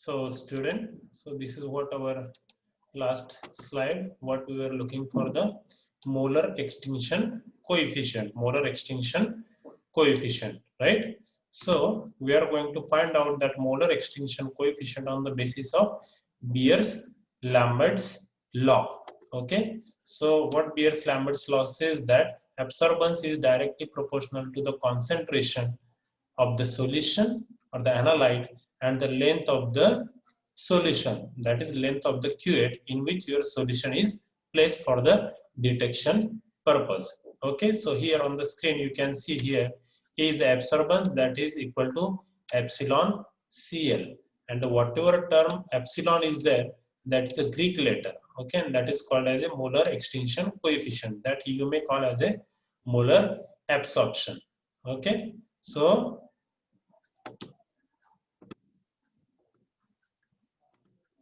So student, so this is what our last slide, what we were looking for, the molar extinction coefficient, right? So we are going to find out that molar extinction coefficient on the basis of Beer's-Lambert's law. Okay, so what Beer's-Lambert's law says that absorbance is directly proportional to the concentration of the solution or the analyte and the length of the solution, that is length of the cuvette in which your solution is placed for the detection purpose. Okay, so here on the screen you can see here is the absorbance, that is equal to epsilon Cl, and whatever term epsilon is there, that is a Greek letter. Okay, and that is called as a molar extinction coefficient, that you may call as a molar absorption. Okay, so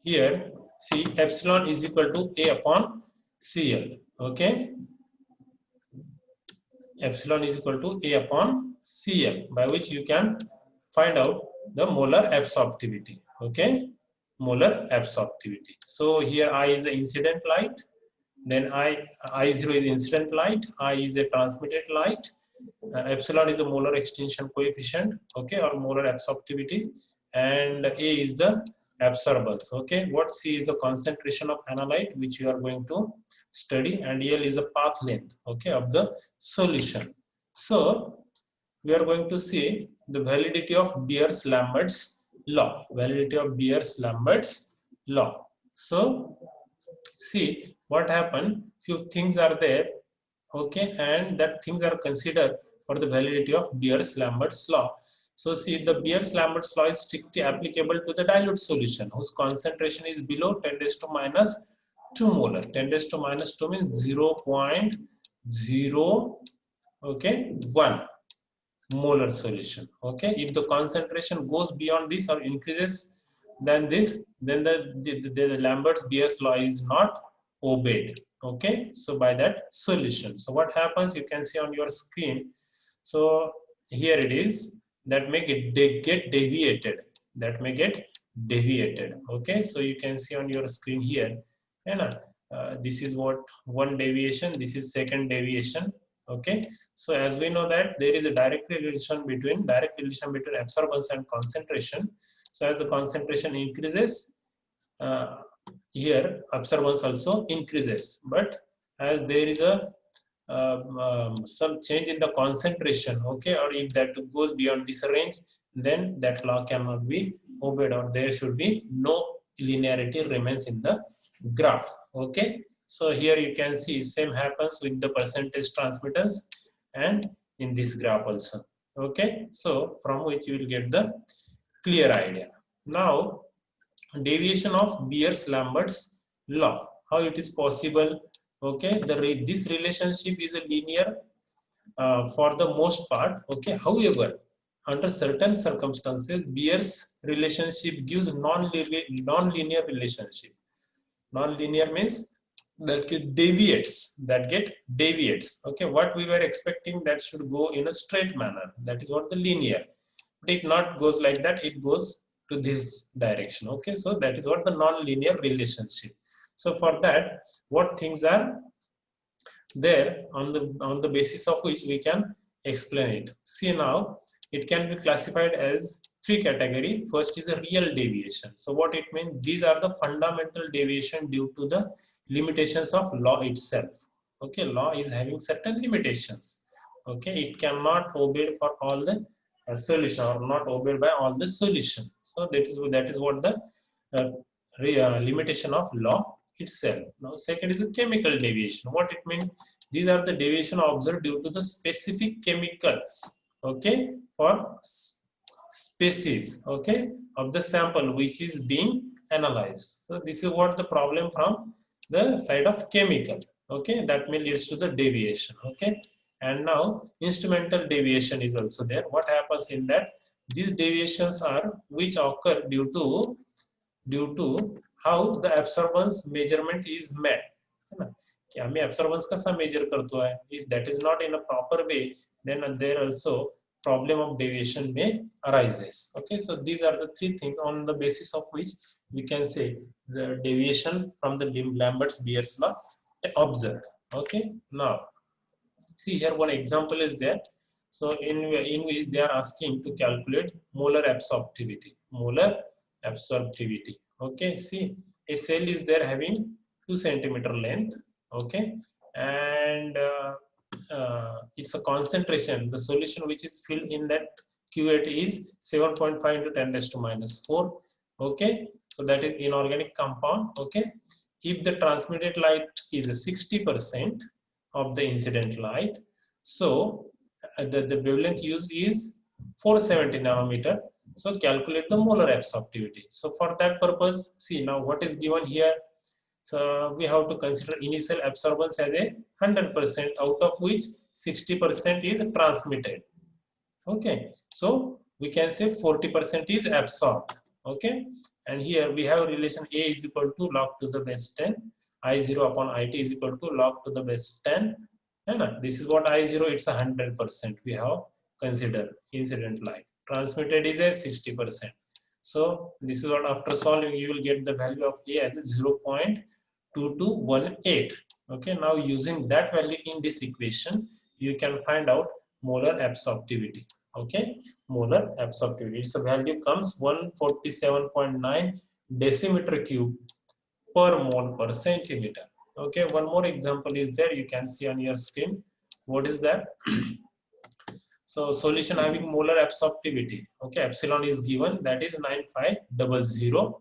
here see epsilon is equal to A upon Cl. Okay, epsilon is equal to A upon Cl, by which you can find out the molar absorptivity. Okay, molar absorptivity. So here I is the incident light, then I0 is incident light, I is a transmitted light, epsilon is a molar extinction coefficient, okay, or molar absorptivity, and A is the absorbance. Okay, what C is the concentration of analyte which you are going to study, and L is the path length, okay, of the solution. So we are going to see the validity of Beer's-Lambert's law. So see what happened, few things are there, okay, and that things are considered for the validity of Beer's-Lambert's law. So see, the Beer's-Lambert's law is strictly applicable to the dilute solution whose concentration is below 10 raised to minus 2 molar. 10 raised to minus 2 means 0.0, okay, 1 molar solution. Okay, if the concentration goes beyond this or increases than this, then the Lambert's Beer's law is not obeyed. Okay, so by that solution, so what happens, you can see on your screen. So here it is, that make it get deviated, okay, so you can see on your screen here, and this is what one deviation, this is second deviation. Okay, so as we know that there is a direct relation between absorbance and concentration. So as the concentration increases, here absorbance also increases, but as there is a some change in the concentration, okay, or if that goes beyond this range, then that law cannot be obeyed, or there should be no linearity remains in the graph. Okay, so here you can see same happens with the percentage transmittance and in this graph also. Okay, so from which you will get the clear idea. Now deviation of Beer's-Lambert's law, how it is possible. Okay, this relationship is a linear for the most part. Okay, however, under certain circumstances, Beer's relationship gives non-linear relationship. Non-linear means that get deviates. Okay, what we were expecting that should go in a straight manner. That is what the linear. But it not goes like that. It goes to this direction. Okay, so that is what the non-linear relationship. So for that, what things are there on the basis of which we can explain it. See, now it can be classified as three categories. First is a real deviation. So what it means, these are the fundamental deviation due to the limitations of law itself. Okay, law is having certain limitations. Okay, it cannot obey for all the solution, or not obeyed by all the solution. So that is what the limitation of law itself. Now second is a chemical deviation. What it means, these are the deviation observed due to the specific chemicals, okay, for species, okay, of the sample which is being analyzed. So this is what the problem from the side of chemical, okay, that may leads to the deviation. Okay, and now instrumental deviation is also there. What happens in that, these deviations are which occur due to how the absorbance measurement is made. कि आम्ही absorbance कसा measure करतो आहे. If that is not in a proper way, then there also problem of deviation may arises. Okay, so these are the three things on the basis of which we can say the deviation from the Lambert's law observed. Okay, now see here one example is there. So in which they are asking to calculate molar absorptivity. Molar absorptivity. Okay, see a cell is there having 2 centimeter length. Okay, and it's a concentration. The solution which is filled in that cuvette is 7.5 into 10 raised to minus 4. Okay, so that is inorganic compound. Okay, if the transmitted light is 60% of the incident light, so the wavelength used is 470 nanometer. So calculate the molar absorptivity. So for that purpose, see now what is given here. So we have to consider initial absorbance as a 100%, out of which 60% is transmitted. Okay, so we can say 40% is absorbed. Okay, and here we have a relation A is equal to log to the base 10, I0 upon IT is equal to log to the base 10. And this is what I0, it's 100%. We have considered incident light. Transmitted is a 60%. So this is what after solving you will get the value of A as 0.2218. Okay, now using that value in this equation, you can find out molar absorptivity. Okay, molar absorptivity. Its value comes 147.9 decimeter cube per mole per centimeter. Okay, one more example is there. You can see on your screen. What is that? So solution having molar absorptivity. Okay, epsilon is given, that is 9500,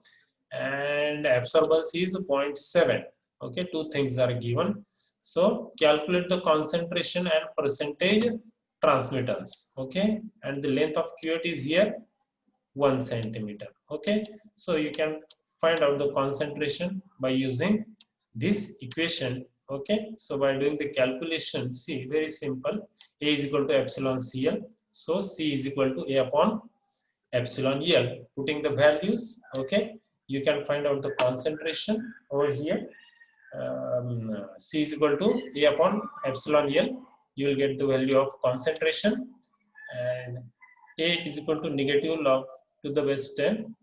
and absorbance is 0.7. Okay, two things are given. So calculate the concentration and percentage transmittance. Okay, and the length of cuvette is here 1 centimeter. Okay, so you can find out the concentration by using this equation. Okay, so by doing the calculation, see, very simple. A is equal to epsilon CL, so C is equal to A upon epsilon L. Putting the values, okay, you can find out the concentration over here. C is equal to A upon epsilon L. You will get the value of concentration, and A is equal to negative log to the base 10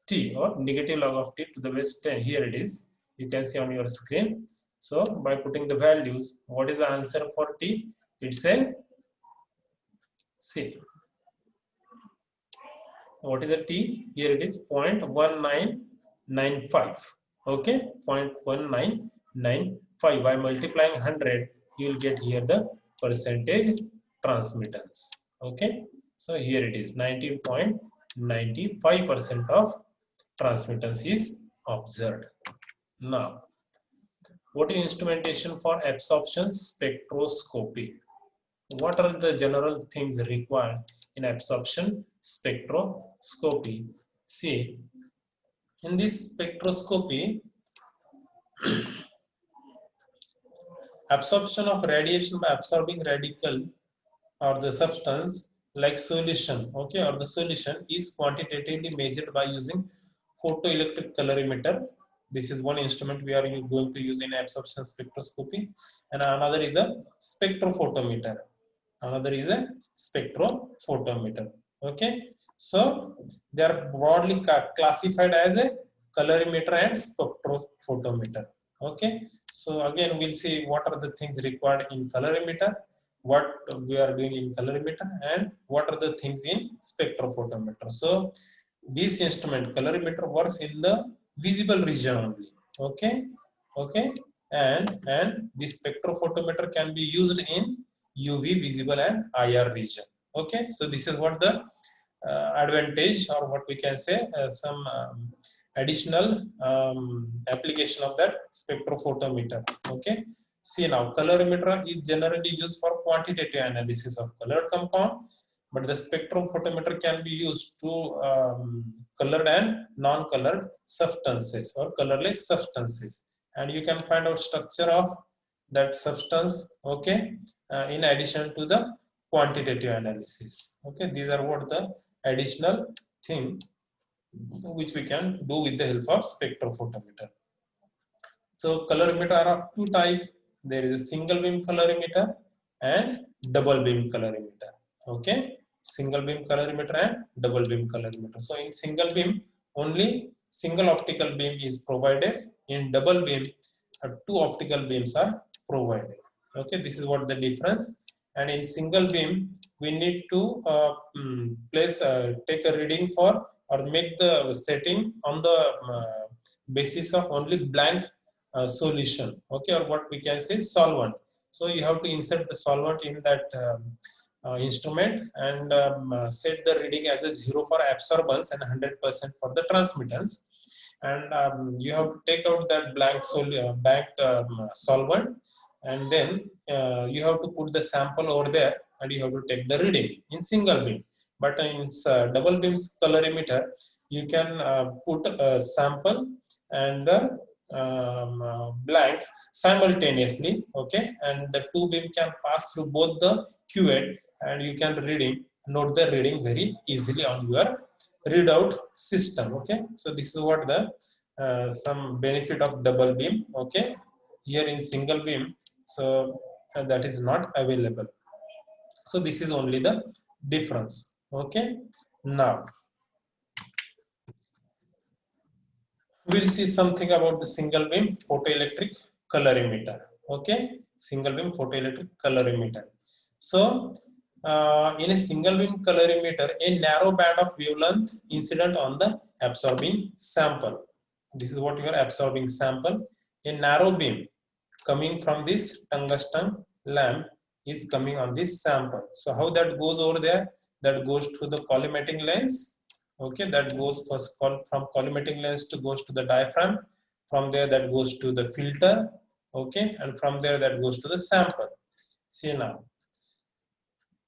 T, or negative log of T to the base 10. Here it is. You can see on your screen. So by putting the values, what is the answer for T? It's a C. What is the T? Here it is 0.1995. Okay, 0.1995. By multiplying 100, you will get here the percentage transmittance. Okay, so here it is 19.95% of transmittance is observed. Now, what is instrumentation for absorption spectroscopy? What are the general things required in absorption spectroscopy? See, in this spectroscopy, absorption of radiation by absorbing radical or the substance like solution, okay, or the solution is quantitatively measured by using photoelectric colorimeter. This is one instrument we are going to use in absorption spectroscopy, and another is the spectrophotometer. Another is a spectrophotometer. Okay, so they are broadly classified as a colorimeter and spectrophotometer. Okay, so again we'll see what are the things required in colorimeter, what we are doing in colorimeter, and what are the things in spectrophotometer. So this instrument colorimeter works in the visible region only. Okay, okay, and this spectrophotometer can be used in UV, visible, and IR region. Okay, so this is what the advantage, or what we can say some additional application of that spectrophotometer. Okay, see now, colorimeter is generally used for quantitative analysis of colored compound, but the spectrophotometer can be used to colored and non-colored substances or colorless substances, and you can find out structure of that substance. Okay, in addition to the quantitative analysis. Okay, these are what the additional thing which we can do with the help of spectrophotometer. So colorimeter are of two types. There is a single beam colorimeter and double beam colorimeter. Okay, single beam colorimeter and double beam colorimeter. So in single beam, only single optical beam is provided. In double beam, two optical beams are provided. Okay, this is what the difference. And in single beam, we need to take a reading for or make the setting on the basis of only blank solution. Okay, or what we can say solvent. So you have to insert the solvent in that instrument and set the reading as a 0 for absorbance and 100% for the transmittance. And you have to take out that blank solvent, and then you have to put the sample over there and you have to take the reading in single beam. But in double beams colorimeter, you can put a sample and the blank simultaneously. Okay, and the two beam can pass through both the cuvette and you can note the reading very easily on your readout system. Okay, so this is what the some benefit of double beam. Okay, here in single beam, so that is not available. So this is only the difference. Okay, now we'll see something about the single beam photoelectric colorimeter. Okay, single beam photoelectric colorimeter. So in a single beam colorimeter, a narrow band of wavelength incident on the absorbing sample. This is what your absorbing sample. A narrow beam coming from this tungsten lamp is coming on this sample. So how that goes over there? That goes to the collimating lens. Okay, that goes from collimating lens to goes to the diaphragm. From there that goes to the filter. Okay, and from there that goes to the sample. See now.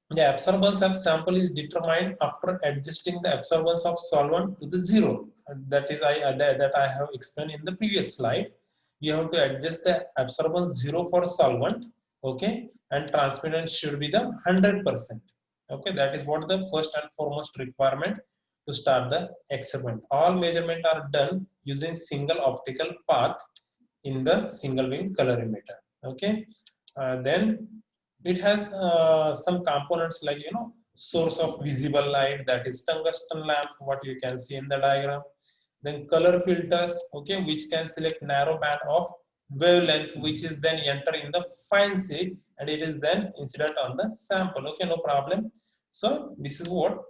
The absorbance of sample is determined after adjusting the absorbance of solvent to the 0. That is that I have explained in the previous slide. You have to adjust the absorbance 0 for solvent. Okay, and transmittance should be the 100%. Okay, that is what the first and foremost requirement to start the experiment. All measurements are done using single optical path in the single beam colorimeter. Okay, then it has some components like source of visible light, that is tungsten lamp, what you can see in the diagram. Then color filters, okay, which can select narrow band of wavelength, which is then enter in the fine sheet and it is then incident on the sample. Okay, no problem. So this is what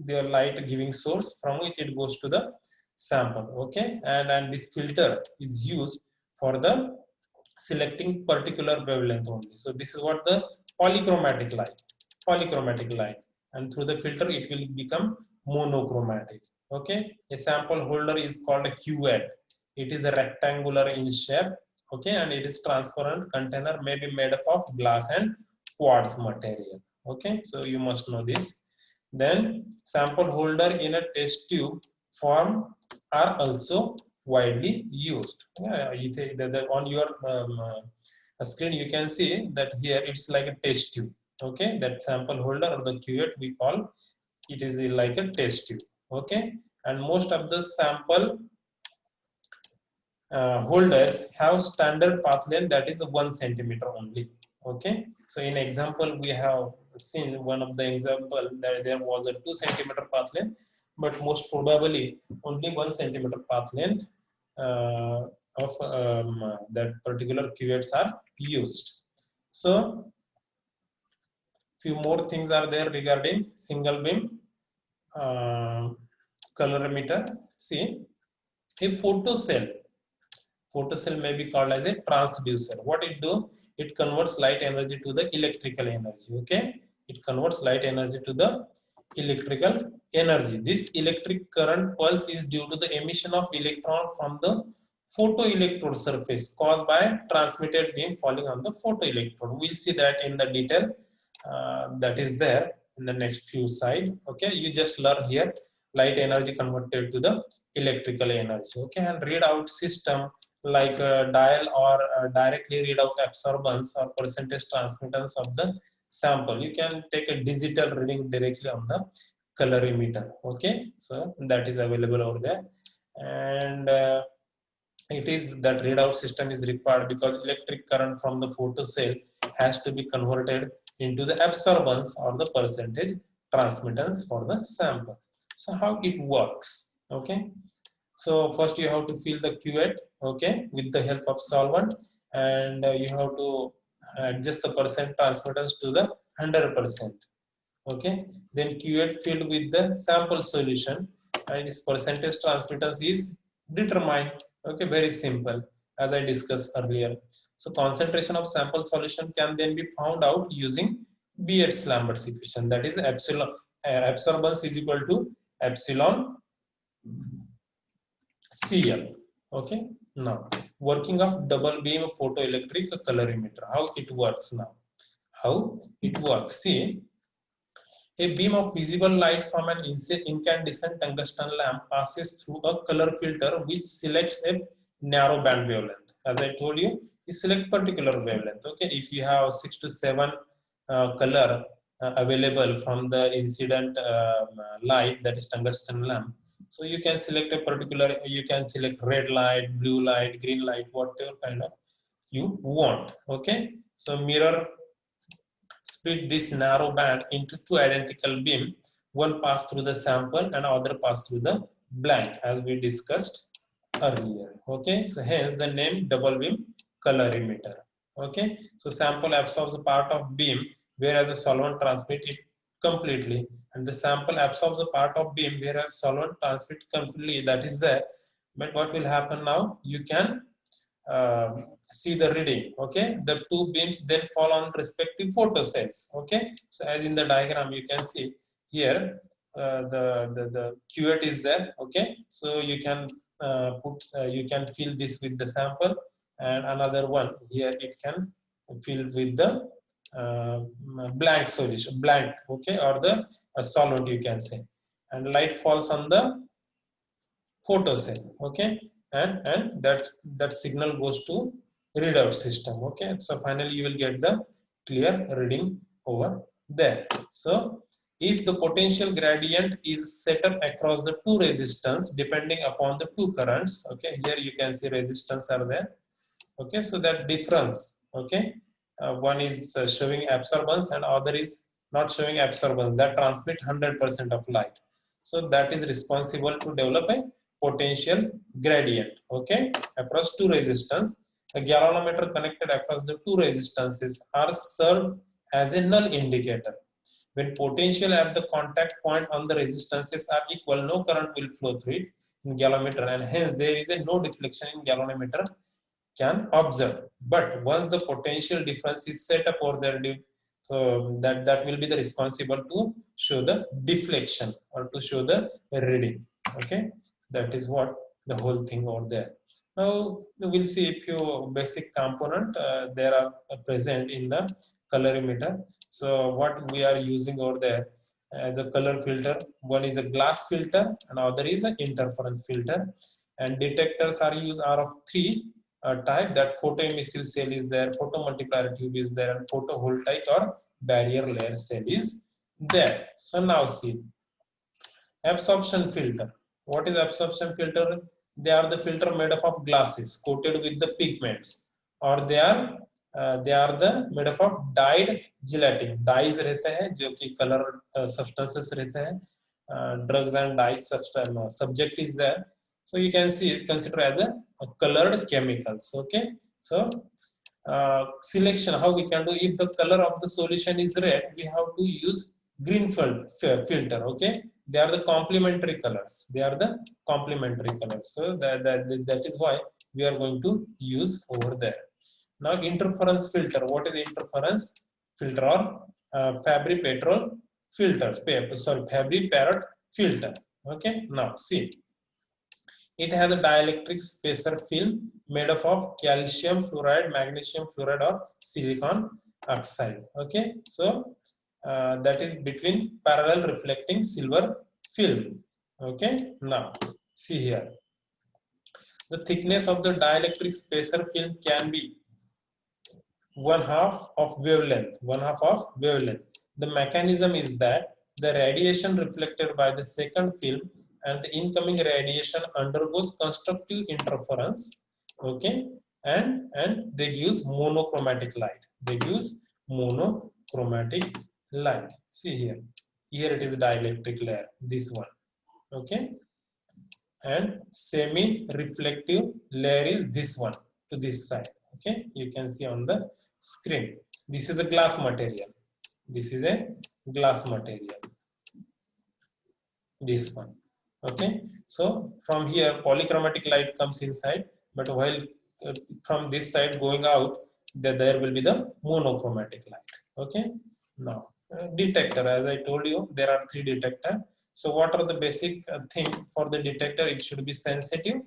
the light giving source from which it goes to the sample. Okay, and this filter is used for the selecting particular wavelength only. So this is what the polychromatic light, and through the filter it will become monochromatic. Okay, a sample holder is called a cuvette. It is a rectangular in shape. Okay, and it is transparent container, may be made up of glass and quartz material. Okay, so you must know this. Then sample holder in a test tube form are also widely used. On your screen you can see that here it's like a test tube. Okay, that sample holder or the cuvette we call it is like a test tube. Okay, and most of the sample holders have standard path length, that is 1 centimeter only. Okay, so in example we have seen one of the example that there was a 2 centimeter path length, but most probably only 1 centimeter path length of that particular cuvettes are used. So few more things are there regarding single beam colorimeter. See, a photocell may be called as a transducer. What it do? It converts light energy to the electrical energy. Okay, it converts light energy to the electrical energy. This electric current pulse is due to the emission of electron from the photoelectrode surface caused by transmitted beam falling on the photoelectrode. We'll see that in the detail. That is there in the next few slides. Okay, you just learn here light energy converted to the electrical energy. Okay, and readout system like dial or directly read out absorbance or percentage transmittance of the sample. You can take a digital reading directly on the colorimeter. Okay, so that is available over there, and it is that readout system is required because electric current from the photocell has to be converted into the absorbance or the percentage transmittance for the sample. So how it works? Okay, so first you have to fill the cuvette, okay, with the help of solvent, and you have to adjust the percent transmittance to the 100%. Okay, then cuvette filled with the sample solution, and its percentage transmittance is determined. Okay, very simple, as I discussed earlier. So concentration of sample solution can then be found out using Beer's Lambert equation, that is epsilon absorbance is equal to epsilon CL. Okay, now working of double beam photoelectric colorimeter, how it works now. How it works, see, a beam of visible light from an incandescent tungsten lamp passes through a color filter which selects a narrow band wavelength. As I told you, you select particular wavelength. Okay, if you have 6 to 7 color available from the incident light, that is tungsten lamp, so you can select a particular, you can select red light, blue light, green light, whatever kind of you want. Okay, so mirror split this narrow band into two identical beams. One pass through the sample and other pass through the blank, as we discussed earlier. Okay, so hence the name double beam colorimeter. Okay, so sample absorbs a part of beam, whereas the solvent transmits it completely, and the sample absorbs a part of beam, whereas solvent transmits completely. That is there. But what will happen now? You can see the reading. Okay, the two beams then fall on respective photo cells. Okay, so as in the diagram you can see here, the cuvette is there. Okay, so you can you can fill this with the sample, and another one here it can fill with the blank solution, blank. Okay, or the solvent you can say, and light falls on the photo cell. Okay, and that signal goes to readout system. Okay, so finally you will get the clear reading over there. So if the potential gradient is set up across the two resistance depending upon the two currents, okay, here you can see resistance are there. Okay, so that difference, okay, one is showing absorbance and other is not showing absorbance, that transmit 100% of light. So that is responsible to develop a potential gradient, okay, across two resistance. A galvanometer connected across the two resistances are served as a null indicator. When potential at the contact point on the resistances are equal, no current will flow through it in galvanometer, and hence there is a no deflection in galvanometer can observe. But once the potential difference is set up over there, so that will be the responsible to show the deflection or to show the reading. Okay, that is what the whole thing over there. Now we'll see a few basic component there are present in the colorimeter. So what we are using over there as a color filter, one is a glass filter, another is an interference filter, and detectors are used are of three type, that photoemissive cell is there, photomultiplier tube is there, and photovoltaic or barrier layer cell is there. So now see, absorption filter. What is absorption filter? They are the filter made up of glasses coated with the pigments, or they are the made up of dyed gelatin. Dyes रहते हैं जो कि color substances रहते हैं, drugs and dyes substance subject is there. So you can see consider as a colored chemicals. Okay, so selection, how we can do, if the color of the solution is red, we have to use green filter. Okay, they are the complementary colors, they are the complementary colors, so that is why we are going to use over there. Now interference filter, what is interference filter? Or Fabry-Perot filters, Fabry-Perot filter. Okay, now see, it has a dielectric spacer film made up of calcium fluoride, magnesium fluoride, or silicon oxide. Okay, so that is between parallel reflecting silver film. Okay, now see here, the thickness of the dielectric spacer film can be one half of wavelength. The mechanism is that the radiation reflected by the second film and the incoming radiation undergoes constructive interference. Okay, and they use monochromatic light. See here. here it is dielectric layer, this one, okay, and semi-reflective layer is this one to this side, okay. You can see on the screen, this is a glass material, this is a glass material, this one, okay. So from here polychromatic light comes inside, but while from this side going out, there will be the monochromatic light, okay. Now detector, as I told you, there are 3 detectors. So what are the basic thing for the detector? It should be sensitive,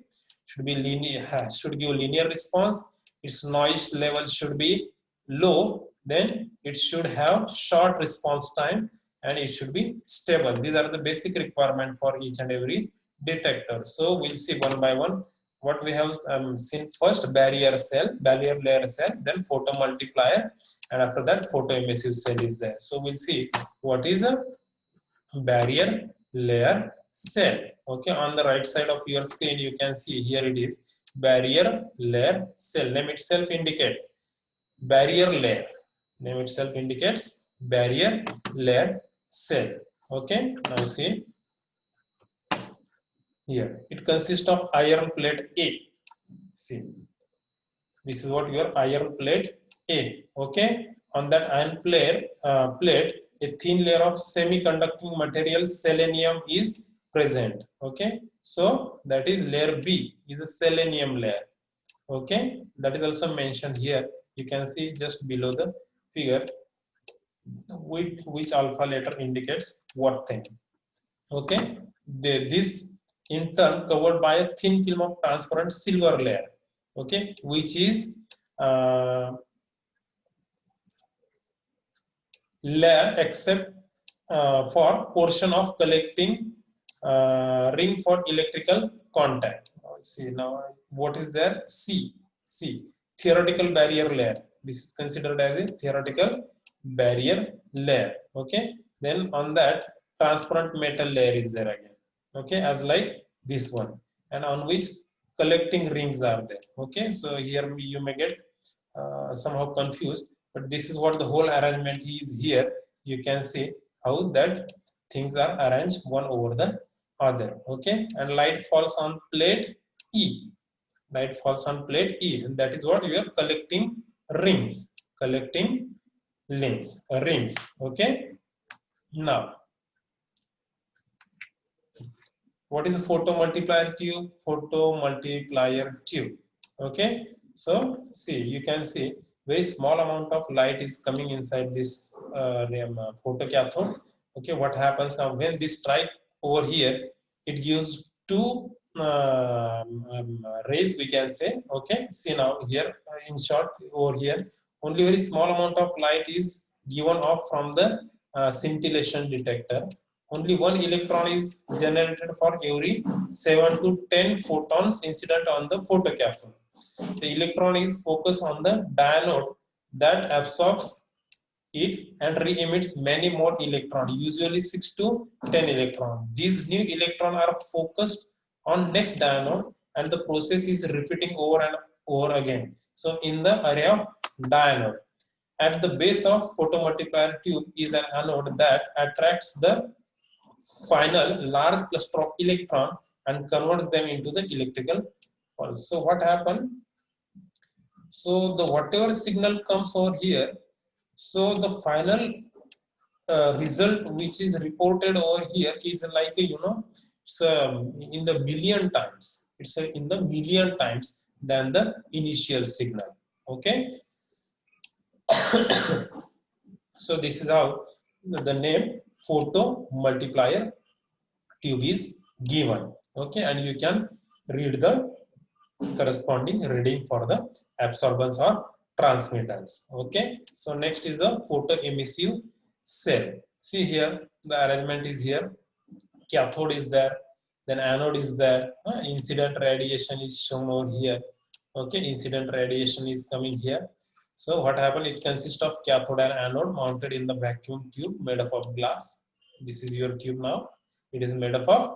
should be linear, should give linear response, its noise level should be low, then it should have short response time, and it should be stable. These are the basic requirement for each and every detector. So we'll see one by one. What we have seen first, barrier layer cell, then photomultiplier, and after that photoemissive cell is there. So we'll see what is a barrier layer cell. Okay, on the right side of your screen you can see here it is barrier layer cell. Name itself indicate barrier layer. Name itself indicates barrier layer cell. Okay, now see here it consists of iron plate A. See, this is what your iron plate A. Okay, on that iron plate, a thin layer of semiconducting material selenium is present. Okay, so that is layer B is a selenium layer. Okay, that is also mentioned here. You can see just below the figure which alpha letter indicates what thing. Okay, this in turn covered by a thin film of transparent silver layer, okay, which is layer except for portion of collecting ring for electrical contact. See now what is there? C theoretical barrier layer. This is considered as a theoretical barrier layer. Okay, then on that transparent metal layer is there again. Okay, as like this one, and on which collecting rings are there. Okay, so here you may get somehow confused, but this is what the whole arrangement is here. You can see how that things are arranged one over the other. Okay, and light falls on plate E. Light falls on plate E, and that is what we are collecting rings. Collecting rings. Okay. Now, what is a photomultiplier tube? Photomultiplier tube. Okay. So see, you can see very small amount of light is coming inside this photocathode. Okay, what happens now when this strike over here, it gives 2 rays, we can say. Okay, see now here in short over here only very small amount of light is given off from the scintillation detector. Only 1 electron is generated for every 7 to 10 photons incident on the photocathode. The electron is focused on the diode that absorbs it and re-emits many more electrons, usually 6 to 10 electrons. These new electrons are focused on next diode, and the process is repeating over and over again. So in the area of diode, at the base of photomultiplier tube is an anode that attracts the final large cluster of electrons and converts them into the electrical pulse. So what happened? So the whatever signal comes over here, so the final result which is reported over here is like it's in the million times. It's in the million times than the initial signal. Okay. So this is how the name photomultiplier tube is given. Okay, and you can read the corresponding reading for the absorbance or transmittance. Okay, so next is the photoemissive cell. See here the arrangement is here. Cathode is there, then anode is there. Incident radiation is shown over here. Okay, incident radiation is coming here. So what happened? It consists of cathode and anode mounted in the vacuum tube made up of glass. This is your tube now. It is made up of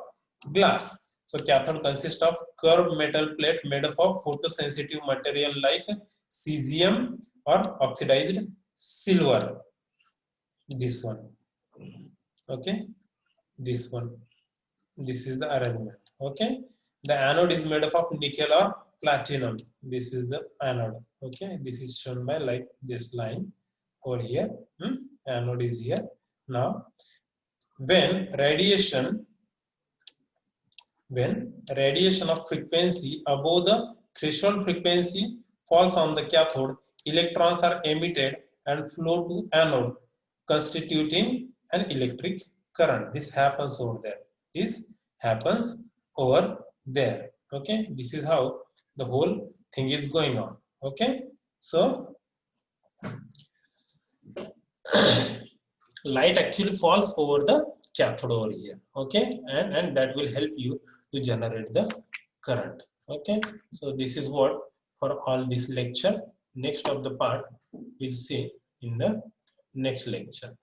glass. So cathode consists of curved metal plate made up of photosensitive material like cesium or oxidized silver. This one. Okay, this one. This is the arrangement. Okay, the anode is made up of nickel or platinum. This is the anode. Okay, this is shown by like this line over here. Anode is here. Now, when radiation of frequency above the threshold frequency falls on the cathode, electrons are emitted and flow to anode, constituting an electric current. This happens over there. This happens over there. Okay, this is how the whole thing is going on. Okay, so light actually falls over the cathode over here. Okay, and that will help you to generate the current. Okay, so this is what for all this lecture. Next of the part we'll see in the next lecture.